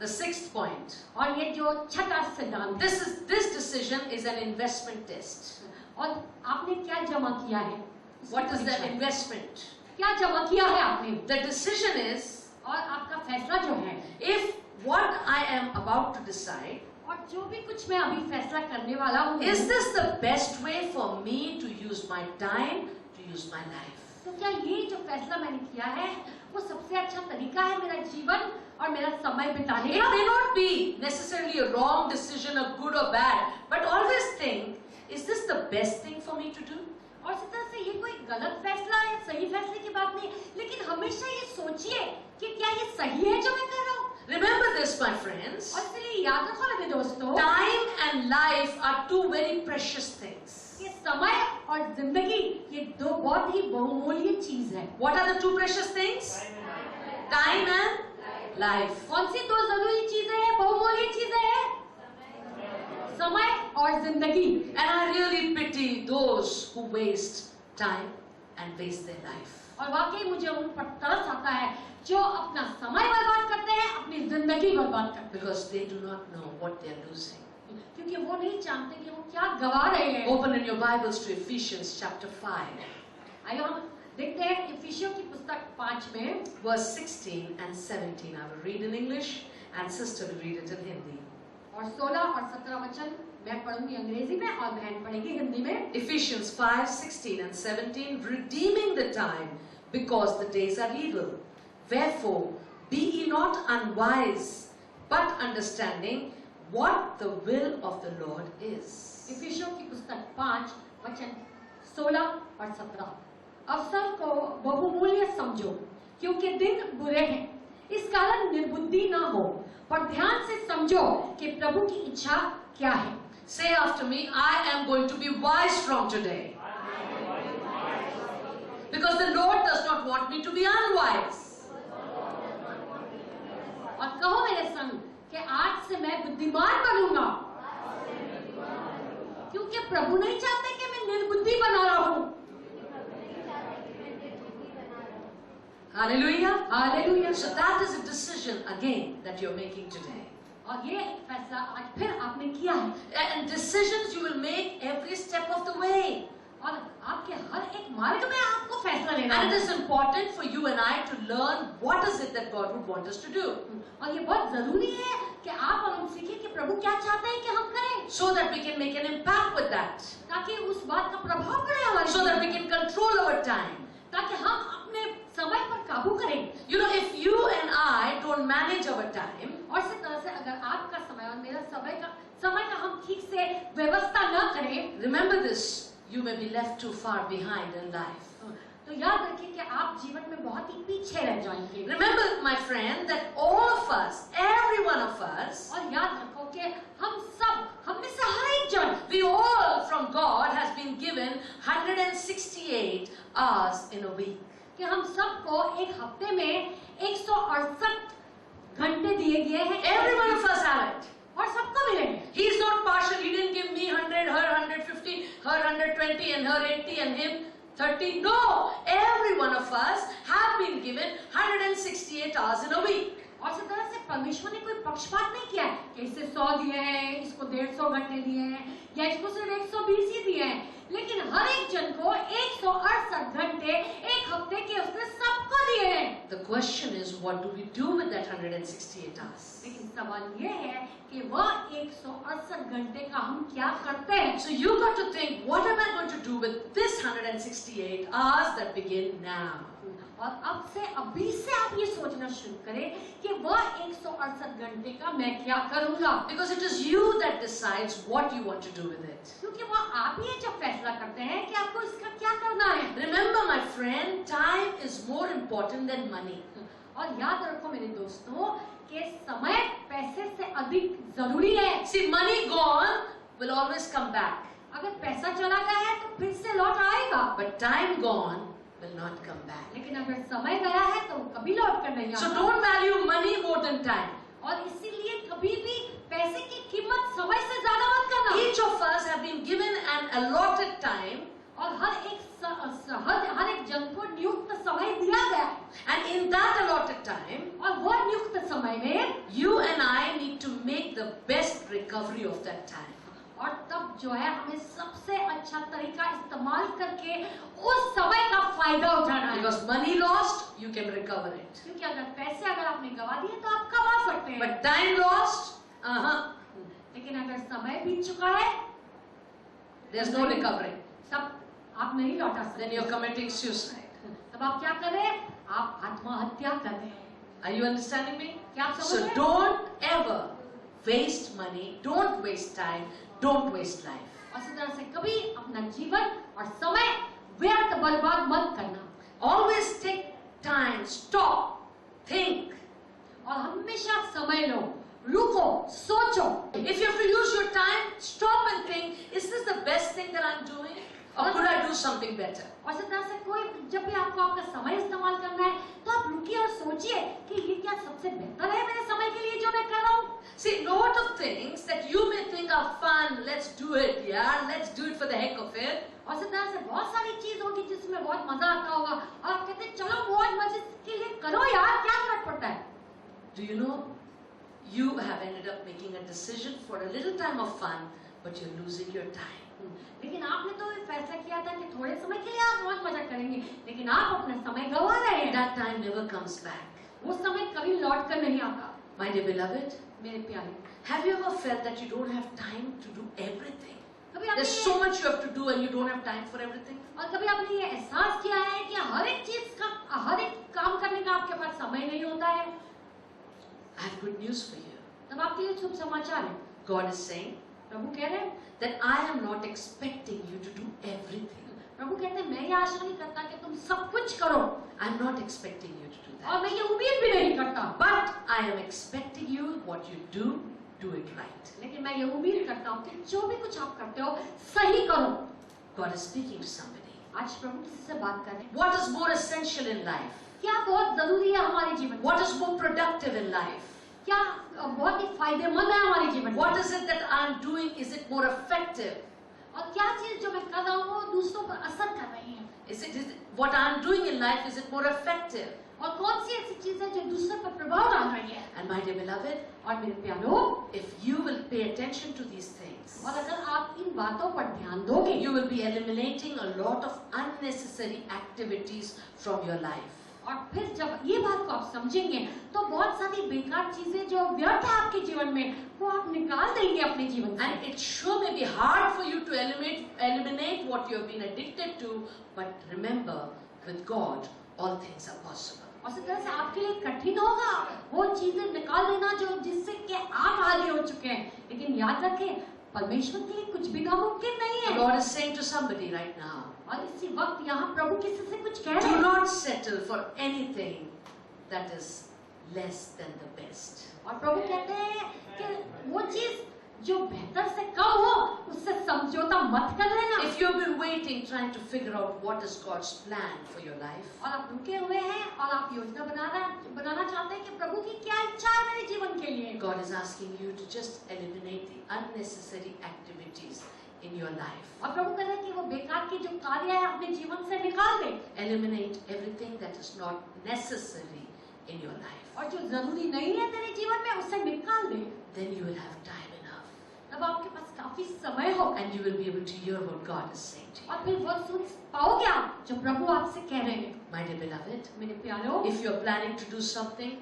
The sixth point. और ये जो छठा सिद्धांत, This decision is an investment test. और आपने क्या जमा किया है? What is that investment? क्या जमा किया है आपने? The decision is, और आपका फैसला जो है, if what I am about to decide, और जो भी कुछ मैं अभी फैसला करने वाला हूँ, is this the best way for me to use my time, to use my life? तो क्या ये जो फैसला मैंने किया है वो सबसे अच्छा तरीका है मेरा जीवन और मेरा समय बिताने It का? may not be necessarily a wrong decision, or good or bad, but always think, is this the best thing for me to do? और इस तरह से ये कोई गलत फैसला है, सही फैसले की बात नहीं, लेकिन हमेशा ये सोचिए कि क्या ये सही है जो मैं कर रहा हूँ। Remember this, my friends. और इसलिए याद रखो मेरे दोस्तों, Time and life are two very precious things. ये समय और जिंदगी ये दो बहुत ही बहुमूल्य चीज है। What are the two precious things? Time and life. कौन सी दो जरूरी चीजें हैं, बहुमूल्य चीजें हैं? समय और जिंदगी। And I really pity those who waste time and waste their life. और वाकई मुझे उन पर तरस आता है जो अपना समय बर्बाद करते हैं, अपनी जिंदगी बर्बाद करते हैं, Because they do not know what they are losing. क्योंकि वो नहीं जानते कि वो क्या गवा रहे हैं। Open in your Bibles to Ephesians chapter 5, आइए हम देखते हैं इफिसियों की पुस्तक 5 में verse 16 and 17. I will read in English and sister will read it in Hindi. और 16 और 17 वचन मैं पढ़ूंगी अंग्रेजी में और बहन पढ़ेगी हिंदी में। Ephesians 5, 16 and 17, redeeming the time, because the days are evil. Wherefore, be ye not unwise, but understanding what the will of the Lord is. इफिसियों की पुस्तक 5 वचन 16 और 17, अवसर को बहुमूल्य समझो क्योंकि दिन बुरे हैं, इस कारण निर्बुद्धि न हो, पर ध्यान से समझो कि प्रभु की इच्छा क्या है। Say after me, I am going to be wise from today. Because the Lord does not want me to be unwise. और कहो मेरे संग कि आज से मैं बुद्धिमान बनूंगा, क्योंकि प्रभु नहीं चाहते कि मैं निर्बुद्धि बना रहूं। Hallelujah. Hallelujah. So that is a decision again that you're making today. और ये एक फैसला आज फिर आपने किया है, And decisions you will make every step of the way. और आपके हर एक मार्ग में आपको फैसला लेना And it है। is important for you and I to learn what is it that God would want us to do, और ये बहुत जरूरी है कि आप और हम सीखें कि प्रभु क्या चाहते हैं कि हम करें, so that we can make an impact with that, ताकि उस बात का प्रभाव पड़े हमारे so that जीवन we में, can control our time. ताकि हम अपने समय पर काबू करें। You know, if you and I don't manage our time, और इसी तरह से अगर आपका समय और मेरा समय का हम ठीक से व्यवस्था न करें, remember this, you may be left too far behind in life. तो याद रखिए कि आप जीवन में बहुत ही पीछे रह जाएंगे। Remember, my friend, that all of us, every one of us, और याद रखो कि हम में से हर एक जन, we all from God has been given 168 hours in a week. कि हम सबको एक हफ्ते में 168 घंटे दिए गए हैं। Every one of us have it. और सबको मिलेंगे। He is not partial. He didn't give me 100, her 150, her 120, and her 80, and him 30. No, every one of us have been given 168 hours in a week. और इस तरह से परमेश्वर ने कोई पक्षपात नहीं किया है कि इसे 100 दिए हैं, इसको 150 घंटे दिए हैं, या इसको सिर्फ 120 ही दिए हैं, लेकिन हर एक जन को 168 घंटे एक हफ्ते के उसने सबको दिए हैं। The question is, what do we do with that 168 hours? लेकिन सवाल ये है कि वह 168 घंटे का हम क्या करते हैं। So you got to think, what am I going to do with this 168 hours that begin now? और अब से अभी से आप ये सोचना शुरू करें कि वह 168 घंटे का मैं क्या करूंगा, Because it is you that decides what you want to do with it. क्योंकि वह आप ही जब फैसला करते हैं कि आपको इसका क्या करना है। Remember, my friend, time is more important than money. और याद रखो मेरे दोस्तों कि समय पैसे से अधिक जरूरी है। See, money gone will always come back, अगर पैसा चला गया है तो फिर से लौट आएगा, but time gone will not come back. लेकिन अगर समय गया है तो कभी लौट कर नहीं So आता। don't value money more than time. और इसीलिए कभी भी पैसे की कीमत समय से ज्यादा मत करना। Each of us have been given an allotted time, और हर एक जन को नियुक्त समय दिया गया है। And in that allotted time, और वो नियुक्त समय में, you and I need to make the best recovery of that time. और तब जो है हमें सबसे अच्छा तरीका इस्तेमाल करके उस समय का फायदा उठाना है। Because money lost, you can recover it. क्योंकि अगर पैसे अगर आपने गवा दिए तो आप कमा सकते हैं, But time lost, लेकिन अगर समय बीत चुका है there's no recovery. तब आप नहीं लौटा सकते। Then you're committing suicide. तब आप क्या कर रहे हैं? आप आत्महत्या कर रहे हैं। Are you understanding me? क्या आप समझ So रहे हैं? don't ever waste money, don't waste time, don't waste life. और इसी तरह से कभी अपना जीवन और समय व्यर्थ बर्बाद मत करना, Always take time, stop, think. और हमेशा समय लो, रुको, सोचो। If you have to use your time, stop and think, is this the best thing that I'm doing? Or could I do something better? और इसी तरह से कोई जब भी आपको आपका समय इस्तेमाल करना है तो आप रुकिए और सोचिए कि ये क्या सबसे बेहतर है मेरे समय के लिए जो मैं कर रहा हूँ। See, lot of things that you may think are fun, let's do it, yeah, let's do it for the heck of it. और इसी तरह से बहुत सारी चीज होगी जिसमें बहुत मजा आता होगा और आप कहते हैं चलो बहुत मजे के लिए करो यार, क्या फर्क पड़ता है। Do you know, you have ended up making a decision for a little time of fun, but you're losing your time. लेकिन आपने तो ये फैसला किया था कि थोड़े समय के लिए आप बहुत मजा करेंगे, लेकिन आप अपना समय गंवा रहे हैं। That time never comes back. वो समय कभी लौट कर नहीं आता। My dear beloved, मेरे प्यारे, have you ever felt that you don't have time to do everything? कभी आपने There's so much you have to do and you don't have time for everything. और कभी आपने ये एहसास किया है कि हर एक चीज का, हर एक काम करने का आपके पास समय नहीं होता है? I have good news for you. तब आपके लिए शुभ समाचार है। God is saying प्रभु कह रहे हैं, that I am not expecting you to do everything. प्रभु कहते हैं मैं ये आशा नहीं करता कि तुम सब कुछ करो, I'm not expecting you to do that. और मैं ये उम्मीद भी नहीं करता, But I am expecting you, what you do it right. लेकिन मैं ये उम्मीद करता हूँ कि जो भी कुछ आप करते हो सही करो। God is speaking to somebody. आज प्रभु किसी से बात कर रहे हैं। What is more essential in life? क्या बहुत जरूरी है हमारे जीवन में? What is more productive in life? क्या बहुत ही फायदेमंद है हमारे जीवन में? What is it that I am doing? Is it more effective? और क्या चीज जो मैं कर रहा हूँ वो दूसरों पर असर कर रही है? Is it what I am doing in life? Is it more effective? और कौन सी ऐसी चीज है जो दूसरों पर प्रभाव डाल रही है? And my dear beloved, और मेरे प्यारों, if you will pay attention to these things, और अगर आप इन बातों पर ध्यान दोगे, you will be eliminating a lot of unnecessary activities from your life. और फिर जब ये बात को आप समझेंगे तो बहुत सारी बेकार चीजें जो व्यर्थ है आपके जीवन में वो आप निकाल देंगे अपने जीवन से। And it sure may be hard for you to eliminate what you have been addicted to, but remember, with God, all things are possible. और इस तरह से आपके लिए कठिन होगा वो चीजें निकाल देना जो जिससे कि आप आगे हो चुके हैं, लेकिन याद रखें परमेश्वर के लिए कुछ भी नामुमकिन नहीं है। God is saying to somebody right now, और इसी वक्त यहाँ प्रभु किसी से कुछ कह रहे do हैं, not settle for anything that is less than the best. और प्रभु कहते हैं कि वो चीज जो बेहतर से कम हो उससे समझौता मत कर लेना। If you've been waiting, trying to figure out what is God's plan for your life, और आप रुके हुए हैं और आप योजना बनाना चाहते हैं कि प्रभु की क्या इच्छा है मेरे जीवन के लिए। God is asking you to just eliminate the unnecessary activities in your life. और प्रभु कह रहे हैं कि वो बेकार की जो कार्य है अपने जीवन से निकाल दे, Eliminate everything that is not necessary in your life. और जो जरूरी नहीं है तेरे जीवन में उसे निकाल दे। Then you will have time enough. तब आपके पास काफी समय हो And you will be able to hear what God is saying to you. और फिर वो सुन पाओगे आप जो प्रभु आपसे कह रहे हैं। My dear beloved, मेरे प्यारों, if you are planning to do something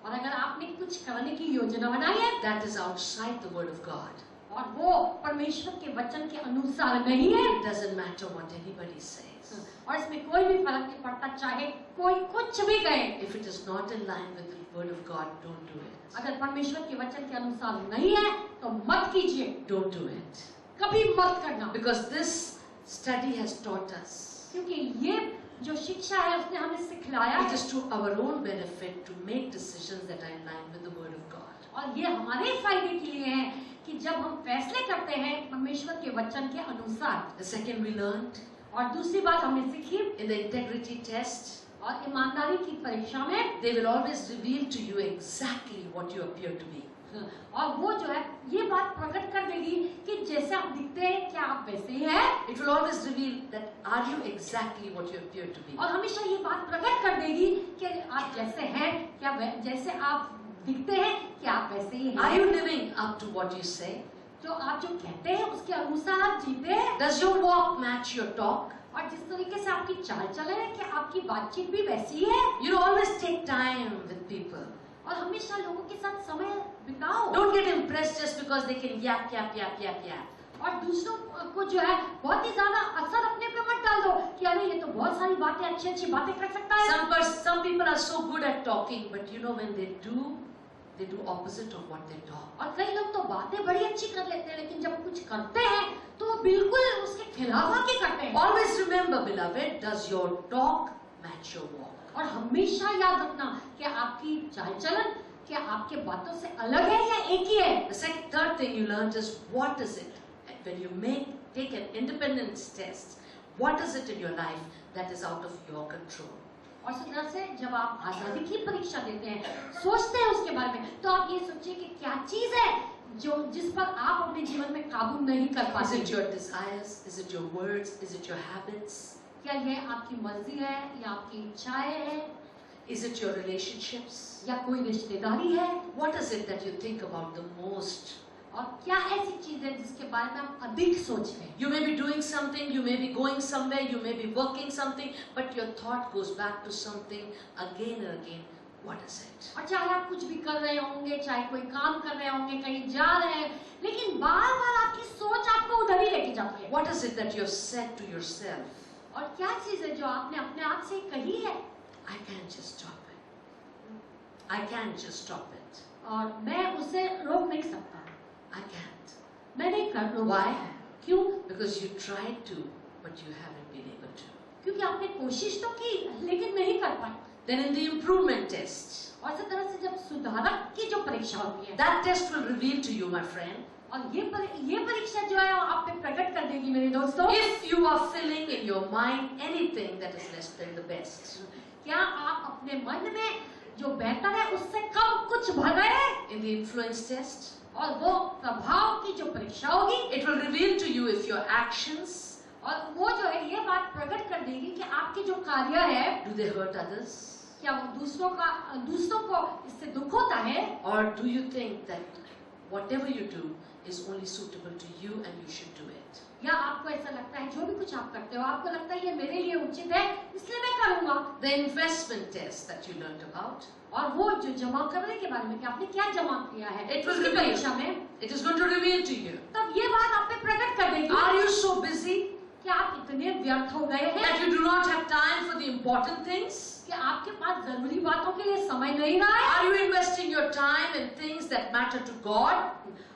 और अगर आपने कुछ करने की योजना बनाई है that is outside the word of God, और वो परमेश्वर के वचन के अनुसार नहीं है, it doesn't matter what anybody says. और इसमें कोई भी फर्क नहीं पड़ता चाहे कोई कुछ भी कहे, If it is not in line with the word of God, don't do it. अगर परमेश्वर के वचन के अनुसार नहीं है तो मत कीजिए, Don't do it. कभी मत करना। Because this study has taught us. क्योंकि ये जो शिक्षा है उसने हमें सिखलाया It है is to our own benefit to make decisions that are in line with the word of God. और ये हमारे फायदे के लिए है कि जब हम फैसले करते हैं परमेश्वर के वचन के अनुसार। The second we learned और दूसरी बात हमने सीखी, in the integrity test, और ईमानदारी की परीक्षा में they will always reveal to you exactly what you appear to be. और वो जो है ये बात प्रकट कर देगी कि जैसे आप दिखते हैं क्या आप वैसे ही हैं। It will always reveal that are you exactly what you appear to be. और हमेशा ये बात प्रकट कर देगी कि आप जैसे हैं क्या जैसे आप दिखते हैं क्या आप वैसे ही Are हैं। you living up to what you say? जो आप जो कहते हैं उसके अनुसार आप जीते हैं। Does your walk match your talk? और जिस तरीके से आपकी चाल चलन है कि आपकी बातचीत भी वैसी है। You know, always take time with people. और हमेशा लोगों के साथ समय बिताओ। Don't get impressed just because they can yap, yap, yap, yap, yap. और दूसरों को जो है बहुत ही ज्यादा असर अपने पे मत डाल दो कि अरे ये तो बहुत सारी बातें अच्छी बातें कर सकता है। Some people are so good at talking, but you know when they do opposite of what they talk. और कई लोग तो बातें बड़ी अच्छी कर लेते हैं लेकिन जब कुछ करते हैं तो वो बिल्कुल उसके खिलाफ आके करते हैं। Always remember, beloved, does your talk match your walk? और हमेशा याद रखना कि आपकी चाल चलन क्या आपके बातों से अलग है या एक ही है। The third thing you learned is what is it when you take an independence test? What is it in your life that is out of your control? और इस तरह से जब आप आजादी की परीक्षा देते हैं सोचते हैं उसके बारे में तो आप ये सोचिए कि क्या चीज है जो जिस पर आप अपने जीवन में काबू नहीं कर Is पाते। it your desires? Is it your words? Is it your habits? क्या ये आपकी मर्जी है या आपकी इच्छाएं हैं Is it your relationships? या कोई रिश्तेदारी है। What is it that you think about the most? और क्या ऐसी चीज है जिसके बारे में आप अधिक सोचते हैं। You may be doing something, you may be going somewhere, you may be working something, but your thought goes back to something again and again. What is it? और चाहे आप कुछ भी कर रहे होंगे चाहे कोई काम कर रहे होंगे कहीं जा रहे हैं लेकिन बार बार आपकी सोच आपको उधर ही लेके जाती है। What is it that you have said to yourself? और क्या चीज है जो आपने अपने आप से कही है I can't just stop it. I can't just stop it. और मैं उसे रोक नहीं सकता। I can't. मैं नहीं कर रहा। Why? क्यों? Because you tried to, but you haven't been able to. क्योंकि आपने कोशिश तो की लेकिन नहीं कर पाए। Then in the improvement test, और इस तरह से जब सुधारक की जो परीक्षा होती है that test will reveal to you, my friend, और ये परीक्षा जो है आप पे प्रकट कर देगी मेरे दोस्तों। if you are filling in your mind anything that is less than the best. क्या आप अपने मन में जो बेहतर है उससे कम कुछ भर रहे हैं। In the influence test, और वो प्रभाव की जो परीक्षा होगी it will reveal to you if your actions, और वो जो है ये बात प्रकट कर देगी कि आपके जो कार्य है do they hurt others? क्या वो दूसरों को इससे दुख होता है Or do you think that whatever you do is only suitable to you and you should do it? या आपको ऐसा लगता है जो भी कुछ आप करते हो आपको लगता है ये मेरे लिए उचित है इसलिए मैं करूंगा। The investment test that you learned about, और वो जो जमा करने के बारे में कि आपने क्या जमा किया है it will उसकी reveal. परीक्षा में It is going to reveal to you. तब ये बात आप पे प्रकट कर देगी। Are you so busy क्या आप इतने व्यर्थ हो गए हैं that you do not have time for the important things? कि आपके पास जरूरी बातों के लिए समय नहीं रहा है। Are you investing your time in things that matter to God?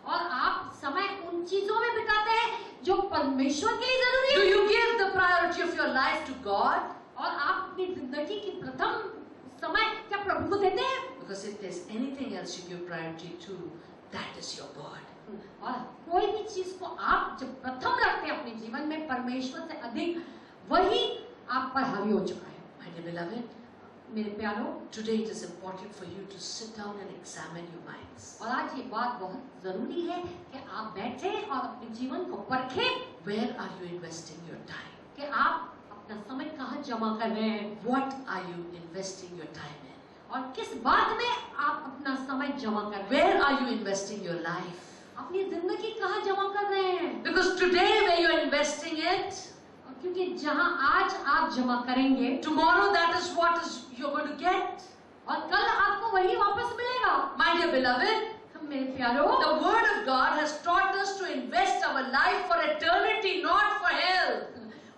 और आप समय उन चीजों में बिताते हैं जो परमेश्वर के लिए जरूरी Do है। you give the priority of your life to God? और आप अपनी जिंदगी की प्रथम समय क्या प्रभु को देते हैं। Because if there's anything else you give priority to, that is your God. और कोई भी चीज को आप जब प्रथम रखते हैं अपने जीवन में परमेश्वर से अधिक वही आप पर हावी हो चुका है। My dear beloved, मेरे प्यारो today it is important for you to sit down and examine your minds. और आज ये बात बहुत जरूरी है कि आप बैठे और अपने जीवन को परखें Where are you investing your time? कि आप अपना समय कहाँ जमा कर रहे हैं What are you investing your time in? और किस बात में आप अपना समय जमा कर रहे हैं। Where are you investing your life? अपनी जिंदगी कहाँ जमा कर रहे हैं। Because today where you are investing it, क्योंकि जहाँ आज आप जमा करेंगे tomorrow that is what is you're going to get. और कल आपको वही वापस मिलेगा। My dear beloved, मेरे प्यारो the word of God has taught us to invest our life for eternity, not for hell.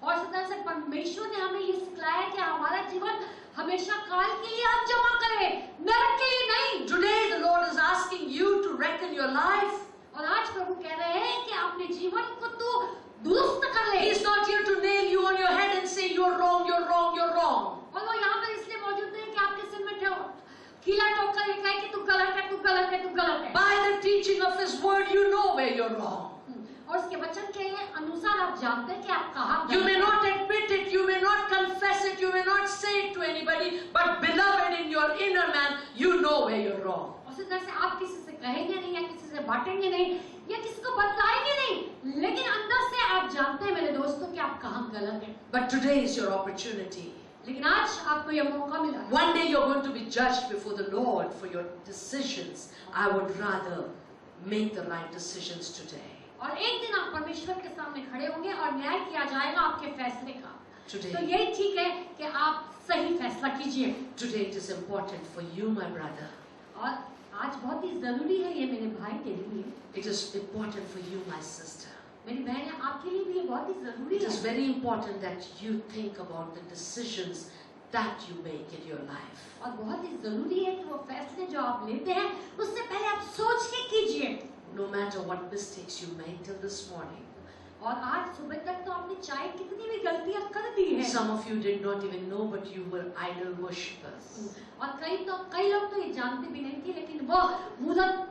और इस तरह से परमेश्वर ने हमें ये सिखाया कि हमारा जीवन हमेशा काल के लिए आप जमा करें नरक के लिए नहीं। Today the Lord is asking you to reckon your life. और आज प्रभु कह रहे हैं कि अपने जीवन को तू दुरुस्त कर ले। He is not here to nail you on your head and say you're wrong, you're wrong, you're wrong. और वो यहाँ पर इसलिए मौजूद नहीं कि आपके सिर में कीला ठोकर ये कहे कि तू गलत है, तू गलत है, तू गलत है। By the teaching of His word, you know where you're wrong. और उसके वचन के अनुसार आप जानते हैं कि आप कहाँ You गलत may हैं। not admit it, you may not confess it, you may not say it to anybody, but beloved, in your inner man, you know where you're wrong. और उसी तरह से आप किसी से कहेंगे नहीं या किसी से बांटेंगे नहीं या किसी को बतलाएंगे नहीं, लेकिन अंदर से आप जानते हैं मेरे दोस्तों कि आप कहाँ गलत हैं। But today is your opportunity. लेकिन आज आपको यह मौका मिला है। One day you're going to be judged before the Lord for your decisions. I would rather make the right decisions today. और एक दिन आप परमेश्वर के सामने खड़े होंगे और न्याय किया जाएगा आपके फैसले का। Today. तो यही ठीक है कि आप सही फैसला कीजिए। Today it is important for you, my brother. और आज बहुत ही जरूरी है ये मेरे भाई के लिए, It is important for you, my sister. मेरी बहन है, आपके लिए भी ये बहुत ही जरूरी It is है। very important that you think about the decisions that you make in your life. और बहुत ही जरूरी है कि वो फैसले जो आप लेते हैं उससे पहले आप सोच के कीजिए। No matter what mistakes you made till this morning. और आज सुबह तक तो आपने चाहे कितनी भी गलतियां कर दी है। Some of you did not even know, but you were idol worshippers. और कई लोग तो ये जानते भी नहीं थे, लेकिन वो मूर्त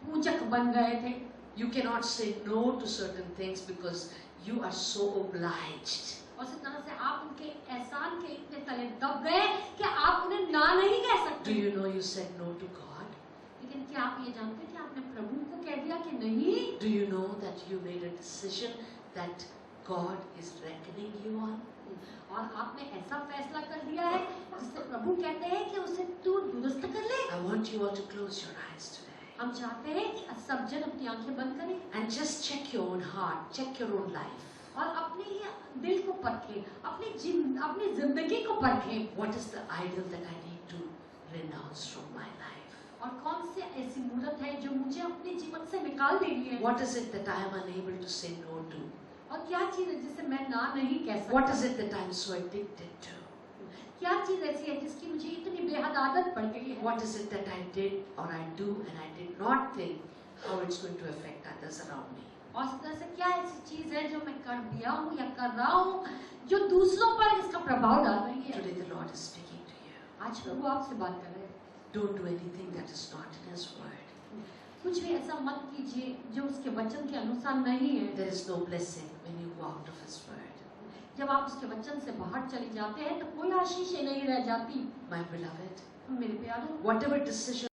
पूजक बन गए थे। You cannot say no to certain things because you are so obliged. और इस तरह से आप उनके एहसान के इतने तले दब गए कि आप उन्हें ना नहीं कह सकते। Do you know you said no to God? लेकिन क्या आप ये जानते हैं कि आपने प्रभु को कह दिया कि नहीं? Do you know that you made a decision that God is reckoning you on? और आपने ऐसा फैसला कर दिया है जिससे प्रभु कहते हैं कि उसे तू दुरुस्त कर ले। I want you all to close your eyes today. हम चाहते हैं कि सब जन अपनी आंखें बंद करें And just check your own heart, check your own life. और अपने ही दिल को परखें, अपनी जिंदगी को परखें। What is the idol that I need to renounce from my life? और कौन सी ऐसी मूर्त है जो मुझे अपने जीवन से निकाल देनी है? What is it that I am unable to say no to? और क्या चीज है जिसे मैं ना नहीं कह सकती? What is it that I am so addicted to? क्या चीज ऐसी है जिसकी मुझे इतनी बेहद आदत पड़ गई है? What is it that I did or I do and I did not think how it's going to affect others around me? और इस तरह से क्या ऐसी चीज है जो मैं कर दिया हूँ या कर रहा हूँ जो दूसरों पर इसका प्रभाव डाल रही है? Today the Lord is speaking to you. आज प्रभु आपसे बात कर रहे हैं। Don't do anything that is not in His word. कुछ भी ऐसा मत कीजिए जो उसके वचन के अनुसार नहीं है। There is no blessing when you go out of His word. जब आप उसके वचन से बाहर चले जाते हैं तो कोई आशीष नहीं रह जाती। My beloved, मेरे प्यारों, whatever decision